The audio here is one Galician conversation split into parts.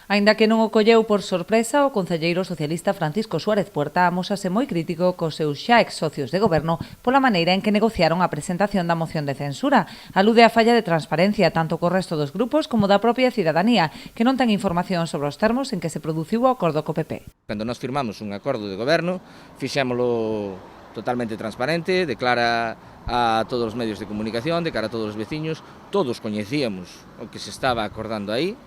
Aínda que non o colleu por sorpresa, o concelleiro socialista Francisco Suárez Puerta amosase moi crítico cos seus xa ex-socios de goberno pola maneira en que negociaron a presentación da moción de censura. Alude á falla de transparencia tanto co resto dos grupos como da propia cidadanía, que non ten información sobre os termos en que se produciu o acordo co PP. Cando nós firmamos un acordo de goberno, fixémolo totalmente transparente, de cara a todos os medios de comunicación, de cara a todos os veciños, todos coñecíamos o que se estaba acordando aí,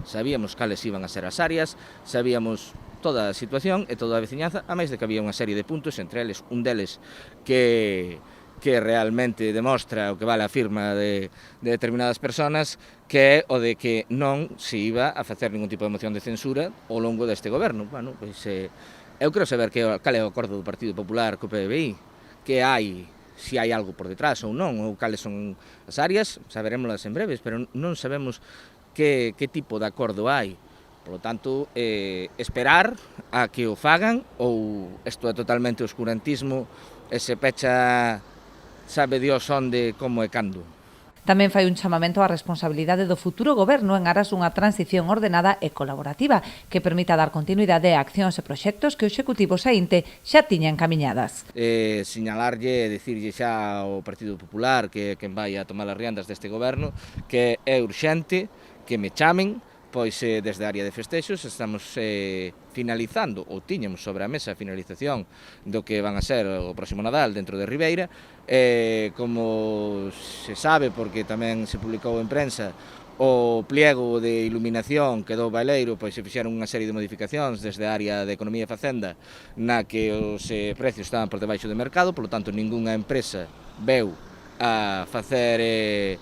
sabíamos cales iban a ser as áreas, sabíamos toda a situación e toda a veciñanza, a máis de que había unha serie de puntos, entre eles un deles que realmente demostra o que vale a firma de determinadas persoas, que é o de que non se iba a facer ningún tipo de moción de censura ao longo deste goberno. Bueno, pois, eu quero saber cal é o acordo do Partido Popular co PBI, que hai, se hai algo por detrás ou non, ou cales son as áreas, saberémolas en breves, pero non sabemos que tipo de acordo hai. Por lo tanto, esperar a que o fagan, ou isto é totalmente oscurantismo e se pecha, sabe Dios onde, como e cando. Tamén fai un chamamento á responsabilidade do futuro goberno en aras dunha transición ordenada e colaborativa que permita dar continuidade a accións e proxectos que o Executivo saínte xa tiña encamiñadas. Sinalarlle e dicirlle xa ao Partido Popular, que é quen vai a tomar as riendas deste goberno, que é urxente que me chamen, pois desde a área de festexos estamos finalizando, ou tiñamos sobre a mesa a finalización do que van a ser o próximo Nadal dentro de Ribeira. Como se sabe, porque tamén se publicou en prensa, o pliego de iluminación quedou baileiro, pois se fixeron unha serie de modificacións desde a área de Economía e Facenda na que os precios estaban por debaixo do mercado, polo tanto ningunha empresa veu a facer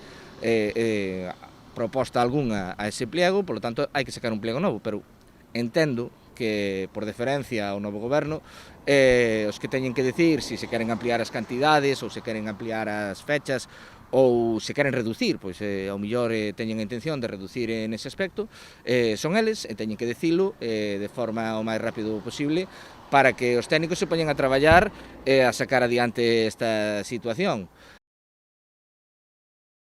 proposta algunha a ese pliego, polo tanto hai que sacar un pliego novo, pero entendo que por deferencia ao novo goberno os que teñen que decir se queren ampliar as cantidades ou se queren ampliar as fechas ou se queren reducir, pois ao mellor teñen a intención de reducir nese aspecto, son eles e teñen que dicilo de forma o máis rápido posible para que os técnicos se poñen a traballar e a sacar adiante esta situación.